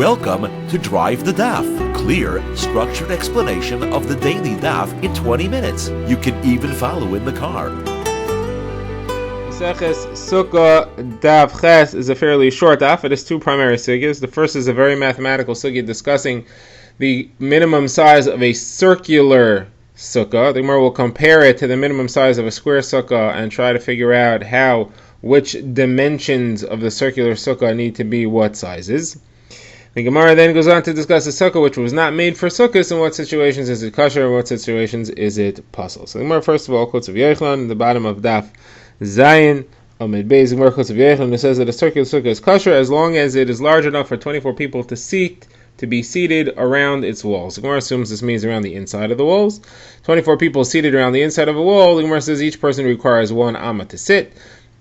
Welcome to Drive the Daf, clear, structured explanation of the daily daf in 20 minutes. You can even follow in the car. Sukkah Daf Ches is a fairly short daf. It has two primary sugyas. The first is a very mathematical sugya discussing the minimum size of a circular sukkah. The Gemara will compare it to the minimum size of a square sukkah and try to figure out which dimensions of the circular sukkah need to be what sizes. The Gemara then goes on to discuss a sukkah which was not made for sukkahs. In what situations is it kosher? In what situations is it puzzle? So the Gemara first of all quotes of Yechlan, the bottom of Daf Zayin Amid Beis. The Gemara quotes of Yechlan, it says that a circular sukkah is kosher as long as it is large enough for 24 people to be seated around its walls. The Gemara assumes this means around the inside of the walls. 24 people seated around the inside of a wall. The Gemara says each person requires one amma to sit.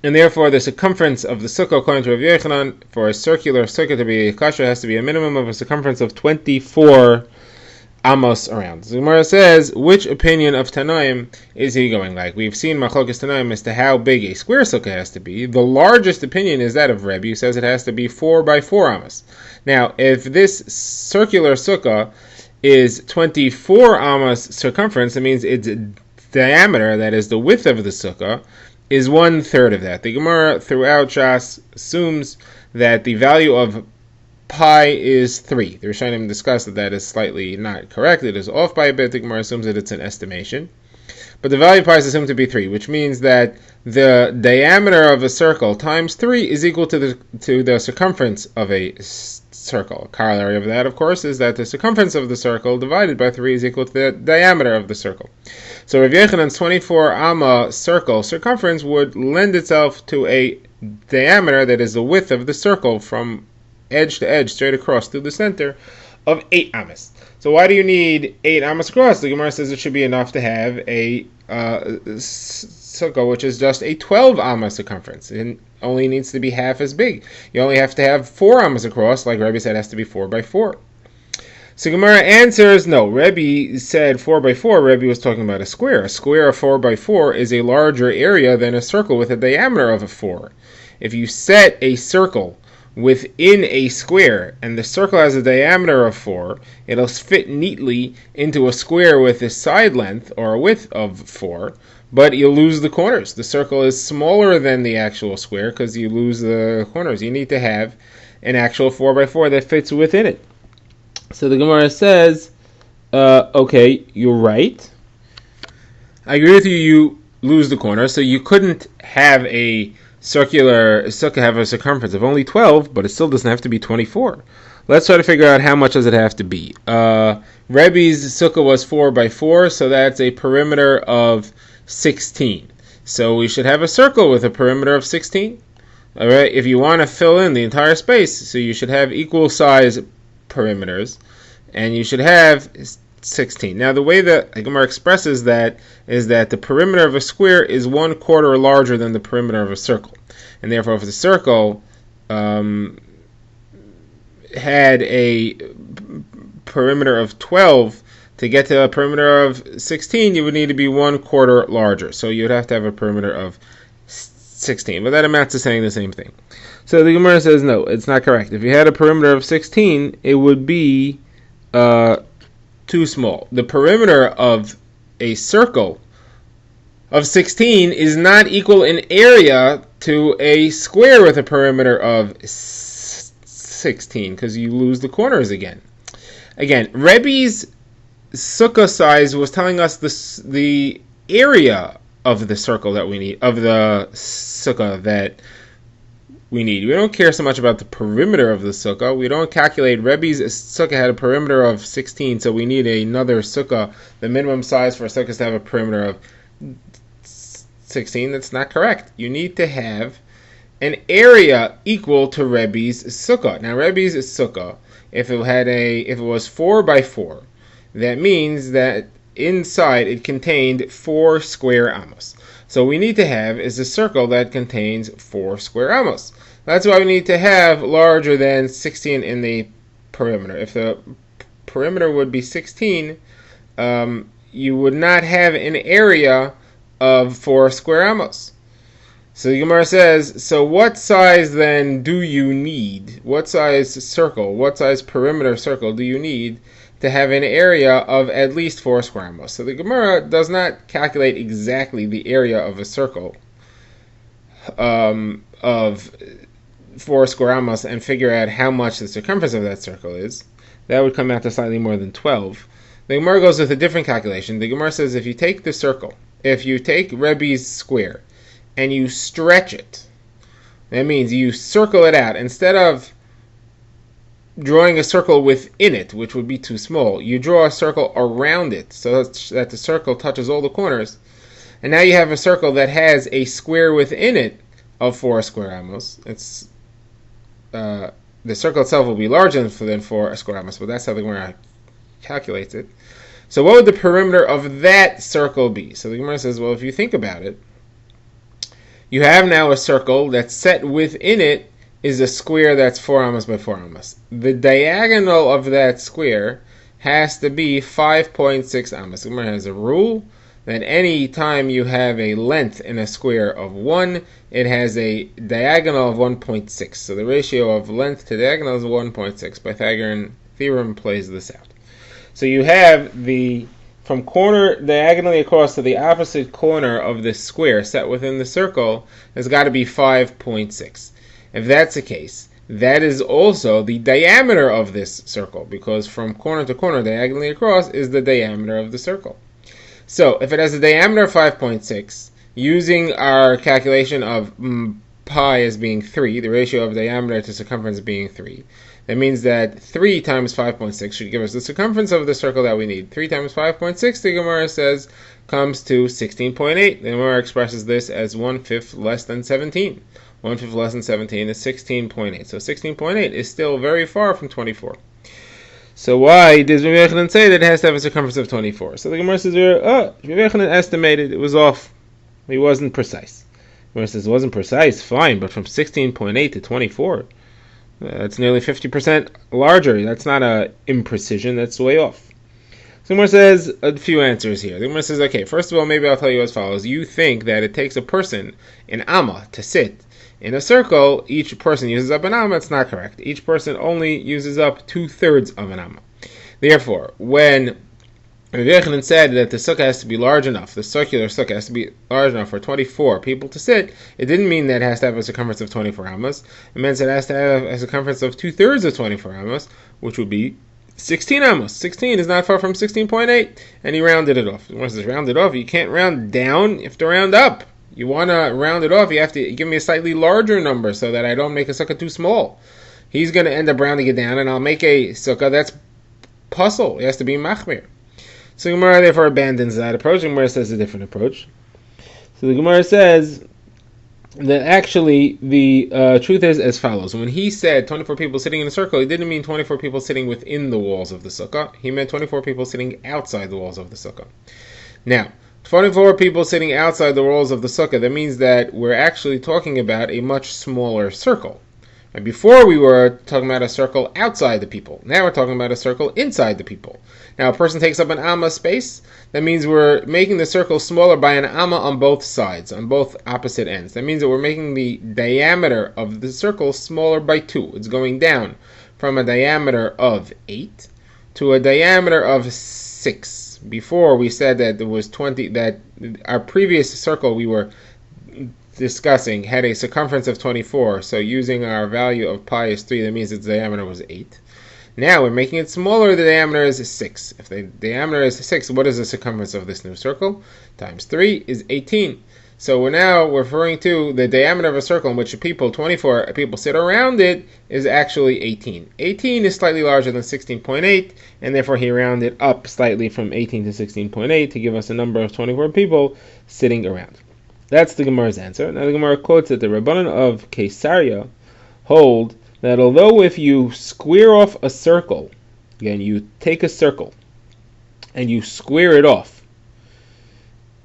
And therefore, the circumference of the sukkah, according to Rav Yochanan, for a circular sukkah to be kosher, has to be a minimum of a circumference of 24 amos around. The Gemara says, which opinion of Tanaim is he going like? We've seen Machlokes Tanaim as to how big a square sukkah has to be. The largest opinion is that of Rebbe, who says it has to be 4 by 4 amos. Now, if this circular sukkah is 24 amos circumference, it means its diameter, that is the width of the sukkah, is 1/3 of that. The Gemara throughout Shas assumes that the value of pi is 3. The Rishonim discussed that is slightly not correct. It is off by a bit. The Gemara assumes that it's an estimation. But the value of pi is assumed to be 3, which means that the diameter of a circle times 3 is equal to the circumference of a circle. A corollary of that, of course, is that the circumference of the circle divided by 3 is equal to the diameter of the circle. So Rav Yechanan's 24 amma circle circumference would lend itself to a diameter that is the width of the circle from edge to edge, straight across through the center, of 8 amas. So why do you need 8 amas across? The Gemara says it should be enough to have a sukkah which is just a 12 amma circumference. It only needs to be half as big. You only have to have 4 amas across, like Rebbe said, it has to be 4 by 4. So Gemara answers, no, Rebbe said 4 by 4. Rebbe was talking about a square. A square of 4 by 4 is a larger area than a circle with a diameter of a 4. If you set a circle within a square, and the circle has a diameter of 4, it'll fit neatly into a square with a side length, or a width of 4, but you'll lose the corners. The circle is smaller than the actual square, because you lose the corners. You need to have an actual 4 by 4 that fits within it. So the Gemara says, okay, you're right. I agree with you, you lose the corner, so you couldn't have a circular sukkah have a circumference of only 12, but it still doesn't have to be 24. Let's try to figure out how much does it have to be. Rebbe's sukkah was 4 by 4, so that's a perimeter of 16. So we should have a circle with a perimeter of 16. All right, if you want to fill in the entire space, so you should have equal size perimeters, and you should have 16. Now, the way that Gemara expresses that is that the perimeter of a square is 1/4 larger than the perimeter of a circle, and therefore, if the circle had a perimeter of 12, to get to a perimeter of 16, you would need to be 1/4 larger. So you would have to have a perimeter of 16, but that amounts to saying the same thing. So the Gemara says, no, it's not correct. If you had a perimeter of 16, it would be too small. The perimeter of a circle of 16 is not equal in area to a square with a perimeter of 16, because you lose the corners again. Again, Rebbe's sukkah size was telling us the area of the circle that we need, of the sukkah that we need. We don't care so much about the perimeter of the sukkah. We don't calculate. Rebbe's sukkah had a perimeter of 16, so we need another sukkah. The minimum size for a sukkah is to have a perimeter of 16. That's not correct. You need to have an area equal to Rebbe's sukkah. Now, Rebbe's sukkah, if it was 4 by 4, that means that inside it contained 4 square amos. So we need to have is a circle that contains 4 square amos. That's why we need to have larger than 16 in the perimeter. If the perimeter would be 16, you would not have an area of 4 square amos. So the Gemara says, so what size then do you need? What size circle, what size perimeter circle do you need to have an area of at least 4 square amos? So the Gemara does not calculate exactly the area of a circle of 4 square amos and figure out how much the circumference of that circle is. That would come out to slightly more than 12. The Gemara goes with a different calculation. The Gemara says if you take the circle, if you take Rebbe's square, and you stretch it, that means you circle it out. Instead of drawing a circle within it, which would be too small, you draw a circle around it so that the circle touches all the corners. And now you have a circle that has a square within it of 4 square amos. It's the circle itself will be larger than 4 square amos, but that's how the Gemara calculates it. So what would the perimeter of that circle be? So the Gemara says, well, if you think about it, you have now a circle that's set within it is a square that's 4 amos by 4 amos. The diagonal of that square has to be 5.6 amos. The Gemara has a rule that any time you have a length in a square of 1, it has a diagonal of 1.6. So the ratio of length to diagonal is 1.6. Pythagorean theorem plays this out. So you have from corner diagonally across to the opposite corner of this square set within the circle has got to be 5.6. If that's the case, that is also the diameter of this circle, because from corner to corner diagonally across is the diameter of the circle. So if it has a diameter of 5.6, using our calculation of pi as being 3, the ratio of diameter to circumference being 3, that means that 3 times 5.6 should give us the circumference of the circle that we need. 3 times 5.6, the Gemara says, comes to 16.8. The Gemara expresses this as 1/5 less than 17. 1/5 less than 17 is 16.8. So 16.8 is still very far from 24. So why does Rabbi Yochanan say that it has to have a circumference of 24? So the Gemara says, Rabbi Yochanan estimated, it was off. He wasn't precise. The Gemara says, it wasn't precise, fine, but from 16.8 to 24, that's nearly 50% larger. That's not a imprecision, that's way off. So the Gemara says a few answers here. The Gemara says, okay, first of all, maybe I'll tell you as follows. You think that it takes a person, an amma, to sit in a circle. Each person uses up an amma. It's not correct. Each person only uses up 2/3 of an amma. Therefore, when Rabbi Yochanan said that the sukkah has to be large enough, the circular sukkah has to be large enough for 24 people to sit, it didn't mean that it has to have a circumference of 24 amos. It meant that it has to have a circumference of 2/3 of 24 amos, which would be 16 amos. 16 is not far from 16.8, and he rounded it off. Once it's rounded off, you can't round down, you have to round up. You want to round it off, you have to give me a slightly larger number so that I don't make a sukkah too small. He's going to end up rounding it down, and I'll make a sukkah that's puzzle. It has to be machmir. So the Gemara therefore abandons that approach. The Gemara says a different approach. So the Gemara says that actually the truth is as follows. When he said 24 people sitting in a circle, he didn't mean 24 people sitting within the walls of the sukkah. He meant 24 people sitting outside the walls of the sukkah. Now, 24 people sitting outside the walls of the sukkah, that means that we're actually talking about a much smaller circle. And before we were talking about a circle outside the people. Now we're talking about a circle inside the people. Now a person takes up an amma space. That means we're making the circle smaller by an amma on both sides, on both opposite ends. That means that we're making the diameter of the circle smaller by 2. It's going down from a diameter of 8 to a diameter of 6. Before we said that there was 20, that our previous circle we were discussing had a circumference of 24, so using our value of pi is 3, that means its diameter was 8. Now we're making it smaller, the diameter is 6. If the diameter is 6, what is the circumference of this new circle? Times 3 is 18. So we're now referring to the diameter of a circle in which 24 people sit around it is actually 18. 18 is slightly larger than 16.8, and therefore he rounded up slightly from 18 to 16.8 to give us a number of 24 people sitting around. That's the Gemara's answer. Now the Gemara quotes that the Rabbanan of Caesarea hold that although if you square off a circle, again you take a circle and you square it off,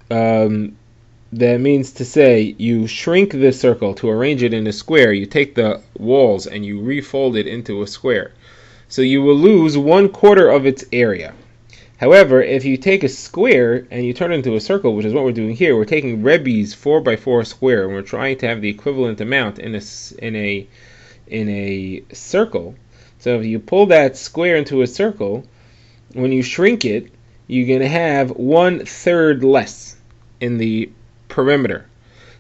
that means to say you shrink the circle to arrange it in a square, you take the walls and you refold it into a square. So you will lose 1/4 of its area. However, if you take a square and you turn it into a circle, which is what we're doing here, we're taking Rebbe's 4x4 square and we're trying to have the equivalent amount in a circle. So if you pull that square into a circle, when you shrink it, you're going to have 1/3 less in the perimeter.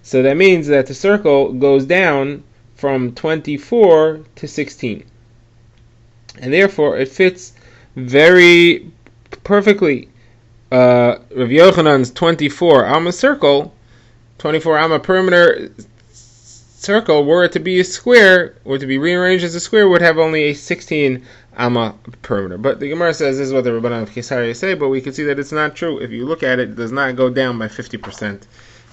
So that means that the circle goes down from 24 to 16. And therefore it fits very perfectly. Rav Yochanan's 24 Amma circle, 24 Amma perimeter circle, were it to be a square, or to be rearranged as a square, would have only a 16 Amma perimeter. But the Gemara says this is what the Rabbanan of Kesaria say, but we can see that it's not true. If you look at it, it does not go down by 50%,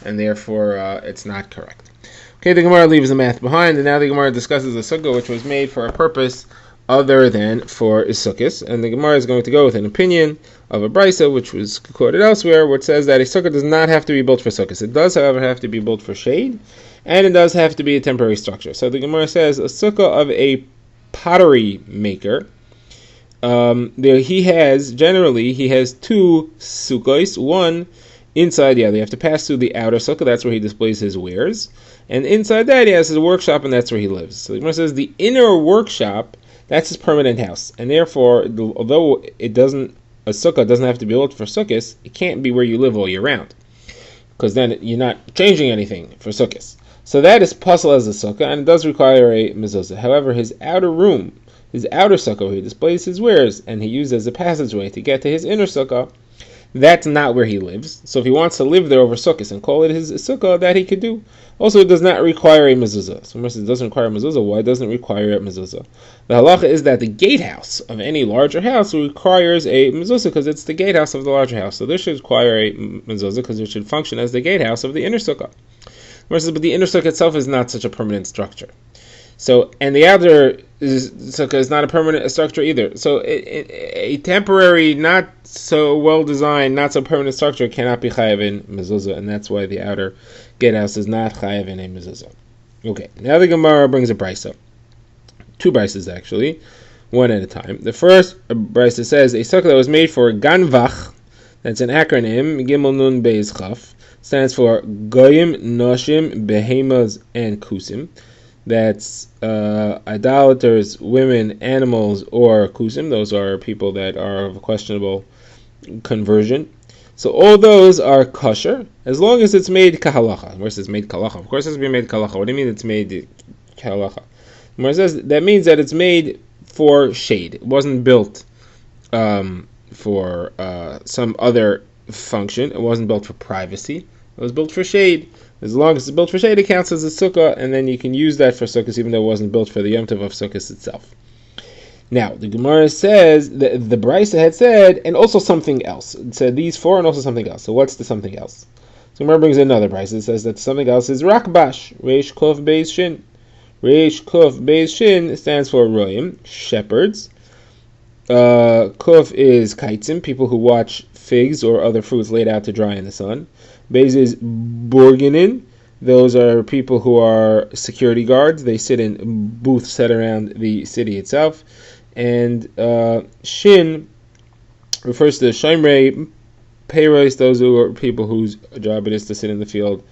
and therefore it's not correct. Okay, the Gemara leaves the math behind, and now the Gemara discusses a sukkah which was made for a purpose other than for Sukkos, and the Gemara is going to go with an opinion of a brisa which was quoted elsewhere, which says that a sukkah does not have to be built for Sukkos. It does, however, have to be built for shade, and it does have to be a temporary structure. So the Gemara says a sukkah of a pottery maker, he has two sukkos, one inside the other. You have to pass through the outer sukkah, that's where he displays his wares, and inside that he has his workshop, and that's where he lives. So the Gemara says the inner workshop, that's his permanent house, and therefore, although a sukkah doesn't have to be built for sukkahs, it can't be where you live all year round, because then you're not changing anything for sukkahs. So that is puzzle as a sukkah, and it does require a mezuzah. However, his outer room, his outer sukkah, where he displays his wares, and he uses as a passageway to get to his inner sukkah, that's not where he lives. So if he wants to live there over sukkahs and call it his sukkah, that he could do. Also, it does not require a mezuzah. So it doesn't require a mezuzah. Why doesn't it require a mezuzah? The halacha is that the gatehouse of any larger house requires a mezuzah because it's the gatehouse of the larger house. So this should require a mezuzah because it should function as the gatehouse of the inner sukkah. But the inner sukkah itself is not such a permanent structure. So, and the outer sukkah is not a permanent structure either. So a temporary, not so well designed, not so permanent structure cannot be chayav in mezuzah, and that's why the outer gatehouse is not chayav in a mezuzah. Okay, now the Gemara brings a brisa. Two brises actually, one at a time. The first brisa says a sukkah that was made for ganvach, that's an acronym, Gimel Nun Beis Chaf, stands for goyim, noshim, behemas, and kusim. That's idolaters, women, animals, or kusim. Those are people that are of questionable conversion. So all those are kosher, as long as it's made kahalacha. Where it says made kahalacha, of course it has to be made kahalacha. What do you mean it's made kahalacha? Where it says that means that it's made for shade. It wasn't built for some other function. It wasn't built for privacy. It was built for shade. As long as it's built for shade, it counts as a sukkah, and then you can use that for sukkahs, even though it wasn't built for the Yom Tov of sukkahs itself. Now, the Gemara says, the Brisa had said, and also something else. It said these four and also something else. So what's the something else? So Gemara brings another Brisa. It says that something else is Rakbash, Reish Kuf Beis Shin. Reish Kuf Beis Shin stands for Royim, shepherds. Kuf is Kaitzim, people who watch figs or other fruits laid out to dry in the sun. Beis is Borginin. Those are people who are security guards. They sit in booths set around the city itself. And Shin refers to Shomrei Peiros, those who are people whose job it is to sit in the field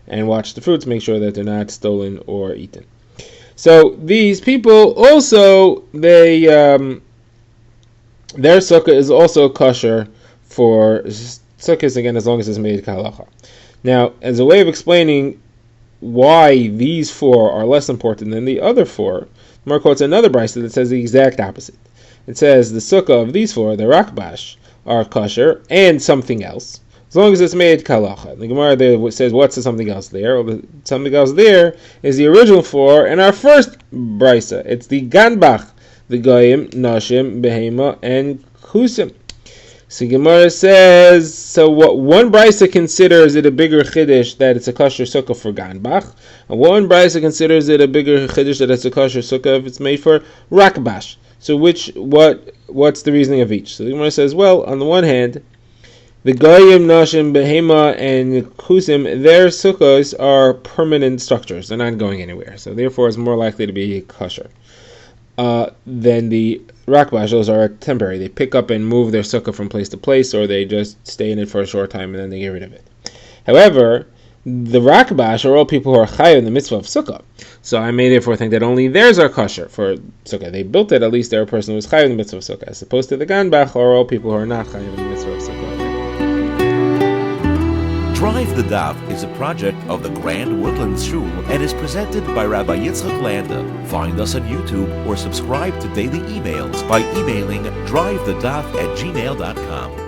and watch the fruits, make sure that they're not stolen or eaten. So these people also, their sukkah is also kosher for sukkahs, again, as long as it's made kahalacha. Now, as a way of explaining why these four are less important than the other four, Mar quotes another brisa that says the exact opposite. It says the sukkah of these four, the rakbash, are kosher and something else, as long as it's made kahalacha. The Gemara there says, what's the something else there? Well, the something else there is the original four in our first brisa. It's the ganbach, the goyim, nashim, behema, and kusim. So Gemara says, so what one brisa considers it a bigger chiddush that it's a kosher sukkah for ganbach, and one brisa considers it a bigger chiddush that it's a kosher sukkah if it's made for rakbash. So what's the reasoning of each? So the Gemara says, well, on the one hand, the goyim, nashim, behema, and kusim, their sukkahs are permanent structures; they're not going anywhere. So therefore, it's more likely to be kosher. then the rakbashos are temporary. They pick up and move their sukkah from place to place, or they just stay in it for a short time and then they get rid of it. However, the rakbash are all people who are chayav in the mitzvah of sukkah. So I may therefore think that only theirs are kosher for sukkah. They built it, at least they're a person who is chayav in the mitzvah of sukkah, as opposed to the ganbach are all people who are not chayav in the mitzvah of sukkah. Drive the Daf is a project of the Grand Woodlands Shul and is presented by Rabbi Yitzchak Landa. Find us on YouTube or subscribe to daily emails by emailing drivethedaf@gmail.com.